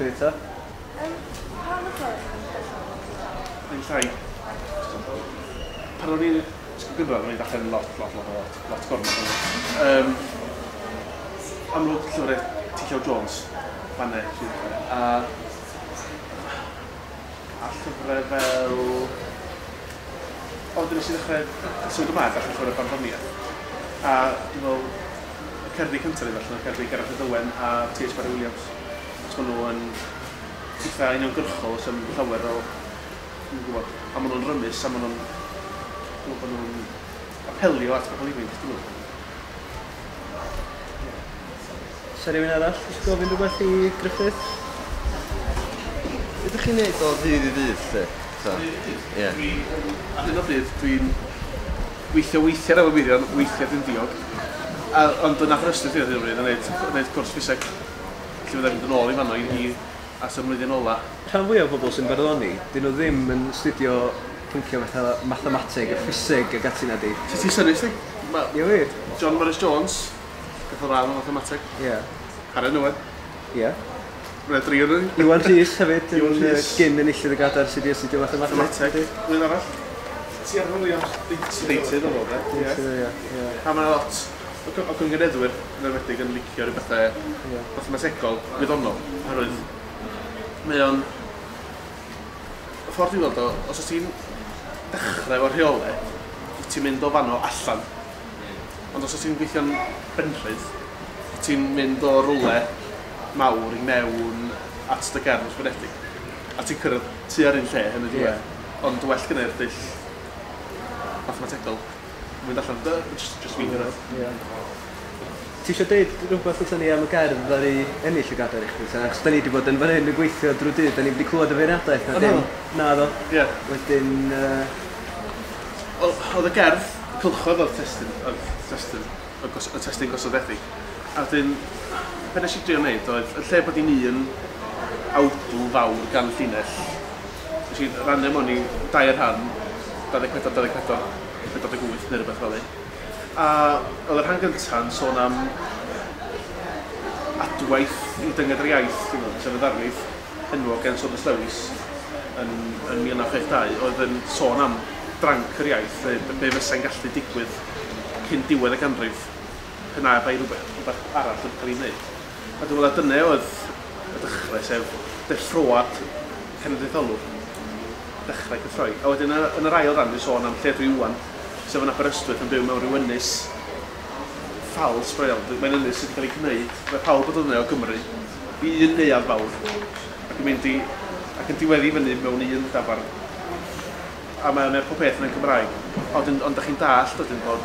Gruffudd ta? Pan o ffordd? Yn llai. Pan o'n i'n ysgol gynradd, o'n i'n darllen lot gormod. Amlwg llyfrau T. Jones, fanne. A llyfrau fel... O, dyn nhw sy'n dechrau symud yma, darllen llyfrau barddoniaeth. A dwi'n meddwl, y cerddi cyntaf ni felly, y cerddi Gerard Owen a T.H. Parry Williams. Os maen nhw yn eitha uniongyrchol, os yn llawer o... Dwi'n gwybod, a maen nhw'n rymus, a maen nhw'n... Dwi'n gwybod, maen nhw'n apelio at bobl ifanc, dwi'n gwybod. Sa rhywun arall eisiau gofyn rhywbeth i Gruffudd? Ydych chi'n neud o ddydd i ddydd, lle? Ar hyn o bryd, dwi'n weithio ar efo mirion, weithio dwi'n diog. Ond yn afrystyd fi ar hyn o bryd, yn gwneud cwrs ffiseg. Felly fyddai'n mynd yn ôl i fanno i as y mlwyddyn ola. Rhan fwyaf o bobl sy'n barddoni, dyn nhw ddim yn studio pwncio fatha mathematig a ffiseg ag ati na di. Ti'n synnu, ti? Ie wir? John Morris Jones, gath o rhan o mathemateg. Ie. Harren Owen. Ie. Mae'n dri o'n nhw. Iwan Rhys hefyd, gyn enillydd y gadair sydd wedi astudio mathematig. Rwy'n arall. Ti ar Williams, deitydd o fod, e? Ie. A mae'n lot o gyngeneddwyr yn enwedig yn licio rhyw bethau mathemategol wyddonol. Oherwydd, mae o'n... Y ffordd i weld o, os oes ti'n dechrau o'r rheolau, ti'n mynd o fanno allan. Ond os oes ti'n gweithio'n benrhydd, ti'n mynd o rwle mawr i mewn at dy gerdd ysgrifenedig. A ti'n cyrraedd tu ar un lle yn y diwedd. Ond well gyda'r dull mathemategol. Mynd allan, just fi'n hynny. Ti eisiau dweud rhywbeth wrthyn ni am y gerdd ar ei ennill y gadair i chdi? Achos da ni wedi bod yn fan hyn yn gweithio drwy dydd, da ni wedi clywed y feirniadaeth na dim. Na do. Wedyn... Oedd y gerdd cylchodd o'r testyn gosodedig. A wedyn, be nes i drio wneud oedd, yn lle bod i ni yn awdl fawr gan llinell, nes i rannu mewn i 2 rhan, 24, 48 neu rhywbeth fel ei. A oedd y rhan gyntaf yn sôn am adwaith i dynged yr iaith, sef y ddarlith enwog gen Sôn Lewis yn 1962, oedd yn sôn am dranc yr iaith, be fysa'n gallu digwydd cyn diwedd y ganrif, hynna bai rhywbeth arall yn cael ei wneud. A dwi'n meddwl dyna oedd y dechrau, sef deffroad cenedlaetholwr, dechrau cyffroi. A wedyn yn yr ail ran dwi'n sôn am lle dwi wan, sef yn Aberystwyth yn byw mewn rhyw ynys ffals breol. Mae'n ynys sydd wedi cael ei gwneud, mae pawb bod yna o Gymru, i un neuad fawr, ac yn mynd ac yn diweddu fyny mewn un dafarn. A mae'n pob peth yn Cymraeg. Ond da chi'n dallt wedyn bod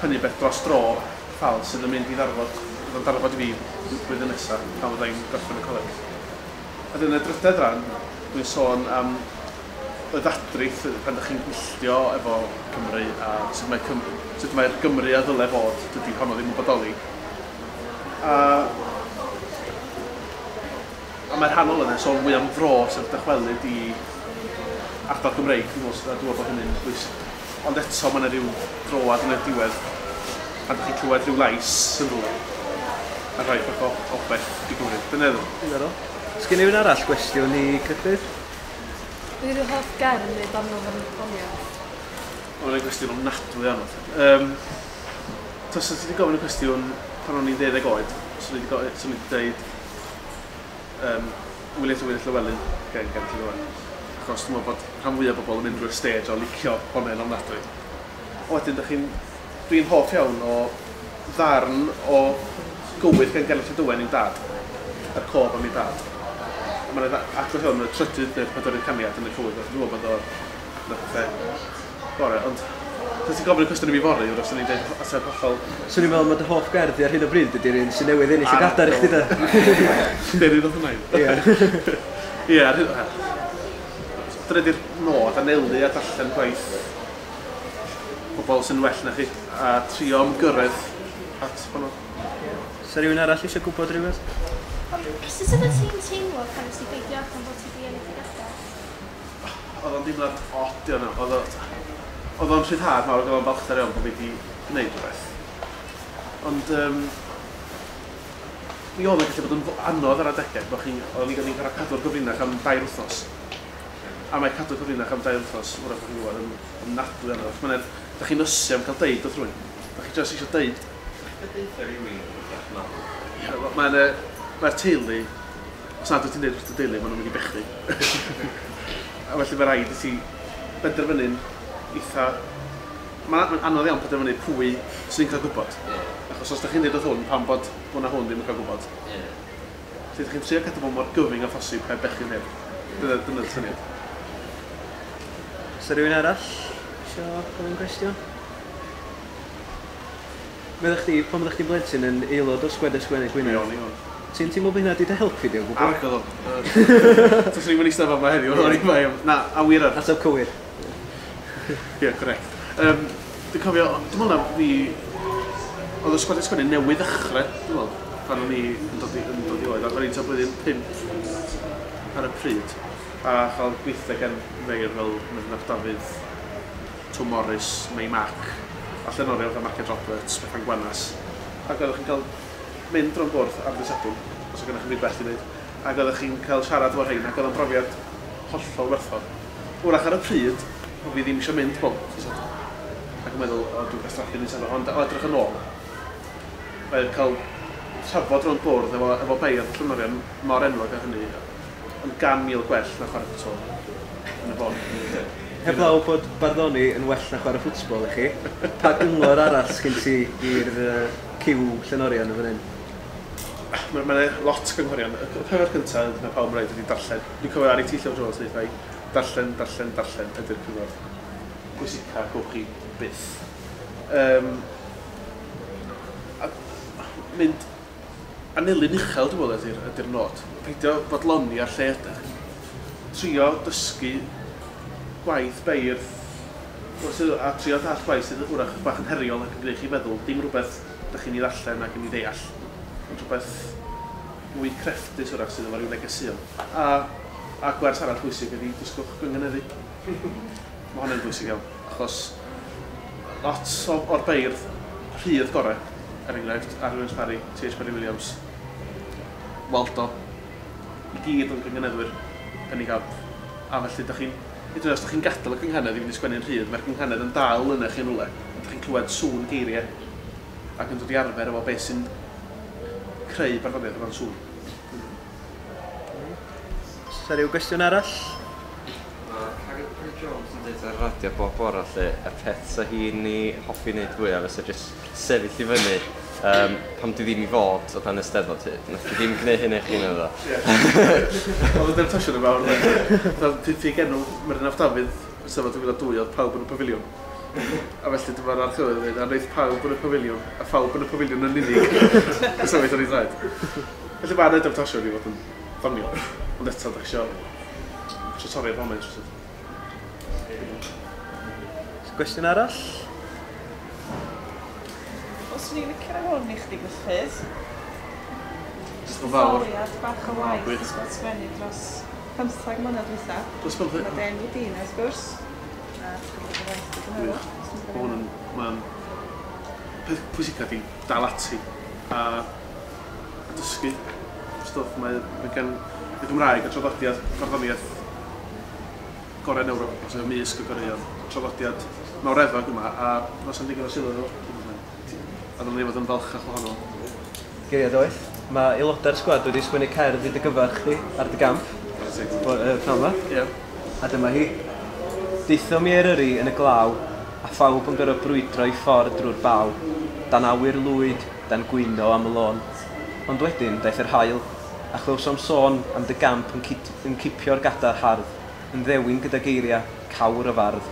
hynny beth dros dro ffals sydd yn mynd i ddarfod, yn darfod i fi blwyddyn nesaf, pan fyddai'n gorffen y coleg. A yn y drydedd ran, dwi'n sôn am y ddadrith pan ydych chi'n gwylltio efo Cymru a sut mae'r Gymru a ddyle fod, dydy honno ddim yn bodoli. A mae'r rhanol yna sôn mwy am dro sef dychwelyd i ardal Gymreig, dwi'n meddwl bod hynny'n bwysig. Ond eto mae yna rhyw droad yn y diwedd, pan ydych chi'n clywed rhyw lais yn rhywle. A rhoi bach o obeth i Gymru. Dyna ddyn. Sgen i un arall gwestiwn i Gruffudd? Dwi'n rhyw hoff gerdd neu darno fan ffoniau? Mae'n gwestiwn o'n nadwy anodd. Tos ti wedi gofyn y cwestiwn pan o'n i'n 12 oed, swn i wedi dweud Wyliau Llywelyn gen Llywelyn. Achos dwi'n meddwl bod rhan fwyaf o bobl yn mynd drwy'r stage o licio bonen o'n nadwy. O wedyn, dwi'n hoff iawn o ddarn o gywydd gen Gerard Owen i'w dad, yr cof am ei dad. Mae'n agos iawn y trydydd neu'r 4 caniad yn y cywyd, dwi'n meddwl bod o'r pethau gore, ond ti'n gofyn y cwestiwn i mi fory, os ydyn ni'n dweud aseb hollol... Swn i'n meddwl mae dy hoff gerddi ar hyn o bryd ydy'r un sy'n newydd ennill y gadair i chdi da. Berydd oedd hwnna. Ie. Dyna di'r nod, anelu a darllen gwaith pobl sy'n well na chi, a trio ymgyrraedd at hwnnw. Sa rhywun arall eisiau gwybod rhywbeth? Sut ydych ti'n teimlo pan ydych chi'n beidio allan bod ti wedi ennill y gadair? Oedd o'n dimlad od i hwnna. Oedd o'n rhyddhad mawr, oedd o'n balchder iawn bod fi wedi gwneud rhywbeth. Ond mi oedd yn gallu bod yn anodd ar adegau, bod o'n i'n cael cadw'r gyfrinach am 2 wythnos. A mae cadw'r gyfrinach am 2 wythnos, wrach o'ch chi'n gwybod, yn nadlu anodd. Mae'n edrych, da chi'n ysu am cael deud wrth rwy'n. Da chi jyst eisiau deud. Mae'r teulu, os nad wyt ti'n deud wrth y deulu, maen nhw'n mynd i bechu. A felly mae rhaid i ti benderfynu'n eitha... Mae'n anodd iawn penderfynu pwy sy'n cael gwybod. Achos os da chi'n deud wrth hwn, pan bod hwnna hwn ddim yn cael gwybod. Felly da chi'n trio cadw bod mor gyfing a phosib heb bechu neb. Dyna'r syniad. Oes rhywun arall eisiau gofyn cwestiwn? Pan byddech chdi'n blentyn yn aelod o Sgwad Sgwennu Gwynedd? Ti'n teimlo bod hynna wedi helpu di o gwbl? Argyl o. Tys ni'n mynd i stafell yma heddiw. Na, awyr ar. Ateb cywir. Ie, correct. Dwi'n cofio, dwi'n meddwl na fi... Oedd y Sgwad Sgwennu newydd ddechrau, dwi'n meddwl, pan o'n i yn dod i oed. O'n i'n ta'n blwyddyn 5 ar y pryd. A chael gweithio gen feir fel Myfnaf Dafydd, Tom Morris, May Mac, a llenorion fel Marcia Roberts, Bethan Gwanas. Ac oeddech chi'n cael mynd drwy'n bwrdd ar dy sadwn, os oedd gennych chi'n byd bell i wneud. Ac oeddech chi'n cael siarad o'r rhain, ac oedd yn brofiad hollol werthfawr. Wrach ar y pryd, o fi ddim eisiau mynd bob. Ac yn meddwl, o dwi'n cael straffu ni'n sefyll, ond o edrych yn ôl. Mae'n cael trafod drwy'n bwrdd efo beir llenorion mor enwog a hynny. Yn 100,000 gwell na chwarae ffwtsbol yn y bon. Heblaw bod barddoni yn well na chwarae ffwtsbol i chi, pa gyngor arall sgyn ti i'r ciw llenorion yn fan hyn? Mae'n lot gynghorion. Y cyfer cyntaf, mae pawb yn rhaid wedi darllen. Dwi'n cofio ar ei teithio Jones yn dweud, darllen ydy'r cyngor. Pwysica, gwch chi byth. Mynd anilyn uchel, dwi'n meddwl, ydy'r nod. Peidio fodloni ar lle ydych. Trio dysgu gwaith beirdd, a trio dall gwaith sydd wrach bach yn heriol ac yn gwneud chi feddwl. Dim rhywbeth ydych chi'n ei ddarllen ac yn ei ddeall. Ond rhywbeth mwy crefftus wrach sydd efo rhyw negeseuon. A gwers arall bwysig ydy dysgwch gynghaneddu. Mae hwnna'n bwysig iawn. Achos lot o'r beirdd rhydd gorau, er enghraifft, Arwyn Sparry, T.H. Parry Williams, Waldo, i gyd yn gynghaneddwyr penigab. A felly, os ydych chi'n gadael y gynghanedd i fynd i sgwennu'n rhydd, mae'r gynghanedd yn dal yna chi'n rhywle. Ydych chi'n clywed sŵn geiriau ac yn dod i arfer efo beth sy'n creu barddoniaeth o'r sŵn. Oes rhyw gwestiwn arall? Gruffudd Jones yn dweud ar radio bob bore lle y peth sa hi'n ei hoffi wneud fwyaf fysa jyst sefyll i fyny pam dwi ddim i fod o dan Eisteddfod hyd. Nath dwi ddim gwneud hynny chi'n meddwl. Oedd yn demtasiwn yma o'r fi genw Myfnaf Dafydd yn sefyll 2002 oedd pawb yn y pafiliwn. A felly dyma'r archeolydd yn dweud, a wneud pawb yn y pafiliwn, a phawb yn y pafiliwn yn unig. Yn sefyll ar ei draed. Felly mae'n demtasiwn i fod yn ddoniol. Ond eto, da chi eisiau torri'r foment. Gwestiwn arall? Os ni'n licio hwn i chdi Gruffudd, Storiad bach o waith i Sgwad Sgwennu dros 15 mlynedd dwytha. Dros 15? Mae den wedi un o'r sgwrs. A gyda'r waith i gymryd. Mae'n peth pwysig ydi dal ati a dysgu stwff. Mae gen y Gymraeg a traddodiad barddoniaeth gorau'n Ewrop, os yw'n mysg y Goreon, traddodiad mawrefog yma, a nos am ddigon o sylw nhw. A dyna ni fod yn falch a'ch ohono. Geiriad oeth. Mae aelodau'r sgwad wedi sgwennu cerdd i dy gyfarch chi ar dy gamp. Pnawn yma. Ie. A dyma hi. Deithio mi Eryri yn y glaw, a phawb yn gorfod brwydro i ffordd drwy'r baw, dan awyr lwyd, dan gwyno am y lôn. Ond wedyn, daeth yr hael, a chlywsom sôn am dy gamp yn cipio'r gadair hardd, yn ddewin gyda geiriau, cawr o fardd.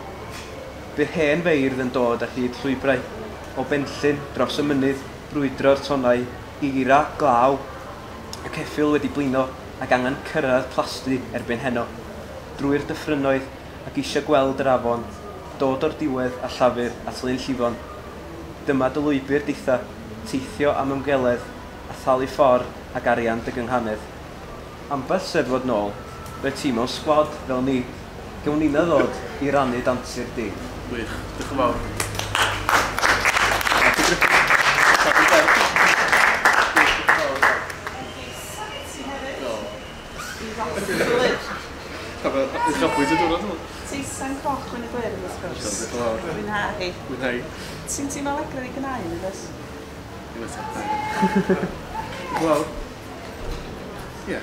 Bydd hen feirdd yn dod ar hyd llwybrau, o benllyn dros y mynydd, brwydro'r tonau, eira, glaw, y ceffyl wedi blino ac angen cyrraedd plasty erbyn heno. Drwy'r dyffrynoedd ac eisiau gweld yr afon, dod o'r diwedd a llafur at Lyn Llifon. Dyma dy lwybr ditha, teithio am ymgeledd, a thalu ffordd ac arian dy gynghanedd. Ambell sefod nôl, roedd ti mewn sgwad fel ni, gewn ni'n ddod i rannu dantir di. Gwych, diolch yn fawr. Uchafbwynt y diwrnod yma. Teisan coch Gwynedd Gwyrdd, wrth gwrs. Mwynhau. Mwynhau. Ti'n teimlo leglen i gynnau yn ydys? Wel, ie.